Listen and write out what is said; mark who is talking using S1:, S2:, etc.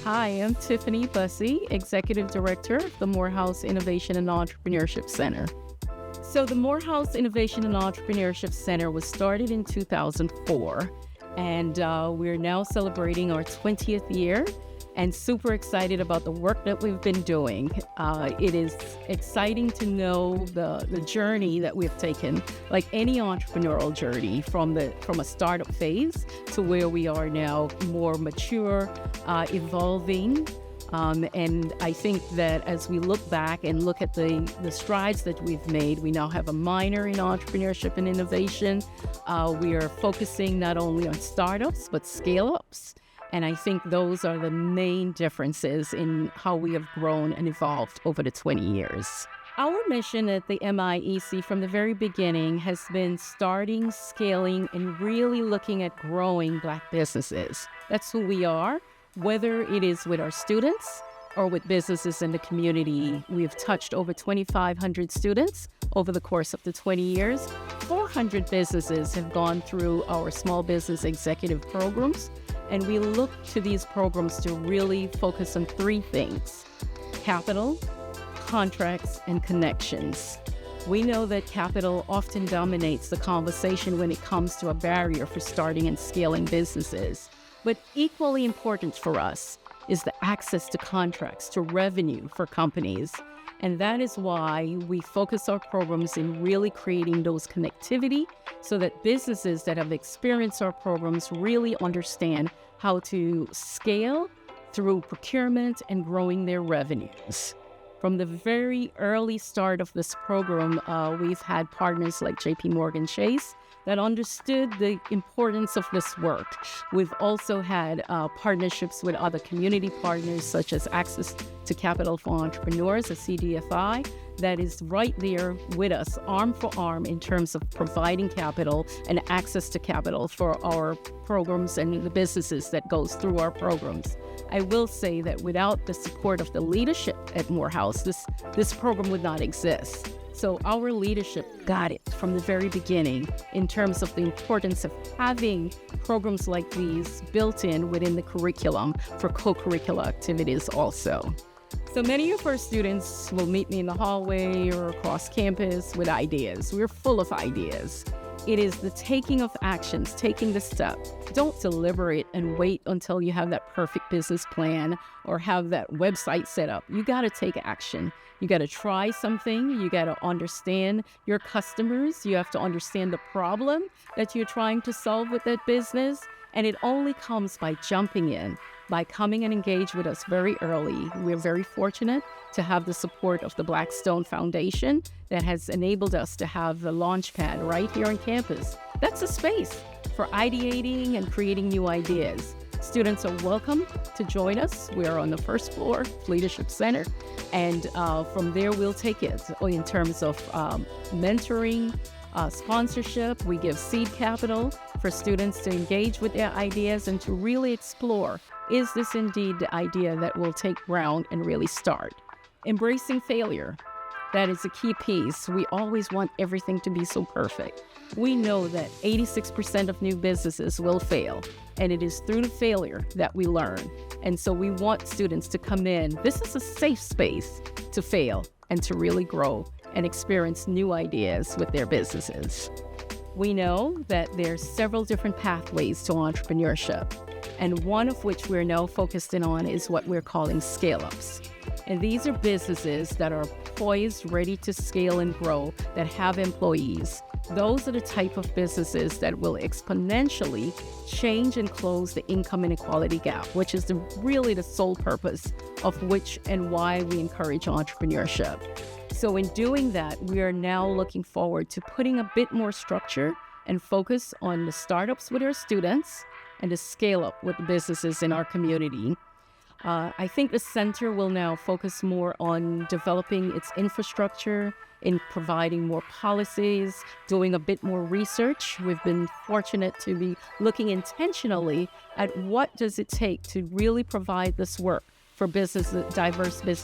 S1: Hi, I'm Tiffany Bussey, Executive Director of the Morehouse Innovation and Entrepreneurship Center. So the Morehouse Innovation and Entrepreneurship Center was started in 2004, and we're now celebrating our 20th year and super excited about the work that we've been doing. It is exciting to know the journey that we've taken, like any entrepreneurial journey, from a startup phase to where we are now, more mature, evolving. And I think that as we look back and look at the strides that we've made, we now have a minor in entrepreneurship and innovation. We are focusing not only on startups, but scale-ups. And I think those are the main differences in how we have grown and evolved over the 20 years. Our mission at the MIEC from the very beginning has been starting, scaling, and really looking at growing Black businesses. That's who we are, whether it is with our students or with businesses in the community. We've touched over 2,500 students over the course of the 20 years. 400 businesses have gone through our small business executive programs. And we look to these programs to really focus on three things: capital, contracts, and connections. We know that capital often dominates the conversation when it comes to a barrier for starting and scaling businesses. But equally important for us is the access to contracts, to revenue for companies. And that is why we focus our programs in really creating those connectivity so that businesses that have experienced our programs really understand how to scale through procurement and growing their revenues. From the very early start of this program, we've had partners like JP Chase that understood the importance of this work. We've also had partnerships with other community partners, such as Access to Capital for Entrepreneurs, a CDFI, that is right there with us, arm for arm, in terms of providing capital and access to capital for our programs and the businesses that goes through our programs. I will say that without the support of the leadership at Morehouse, this program would not exist. So our leadership got it from the very beginning in terms of the importance of having programs like these built in within the curriculum for co-curricular activities also. So many of our students will meet me in the hallway or across campus with ideas. We're full of ideas. It is the taking of actions, taking the step. Don't deliberate and wait until you have that perfect business plan or have that website set up. You got to take action. You got to try something. You got to understand your customers. You have to understand the problem that you're trying to solve with that business. And it only comes by jumping in, by coming and engage with us very early. We're very fortunate to have the support of the Blackstone Foundation that has enabled us to have the Launchpad right here on campus. That's a space for ideating and creating new ideas. Students are welcome to join us. We are on the first floor, Leadership Center, and from there we'll take it in terms of mentoring, sponsorship. We give seed capital for students to engage with their ideas and to really explore, is this indeed the idea that will take ground and really start? Embracing failure. That is a key piece. We always want everything to be so perfect. We know that 86% of new businesses will fail, and it is through the failure that we learn. And so we want students to come in. This is a safe space to fail and to really grow and experience new ideas with their businesses. We know that there's several different pathways to entrepreneurship, and one of which we're now focused in on is what we're calling scale-ups. And these are businesses that are poised, ready to scale and grow, that have employees. Those are the type of businesses that will exponentially change and close the income inequality gap, which is really the sole purpose of which and why we encourage entrepreneurship. So in doing that, we are now looking forward to putting a bit more structure and focus on the startups with our students and the scale up with the businesses in our community. I think the center will now focus more on developing its infrastructure, in providing more policies, doing a bit more research. We've been fortunate to be looking intentionally at what does it take to really provide this work for business, diverse business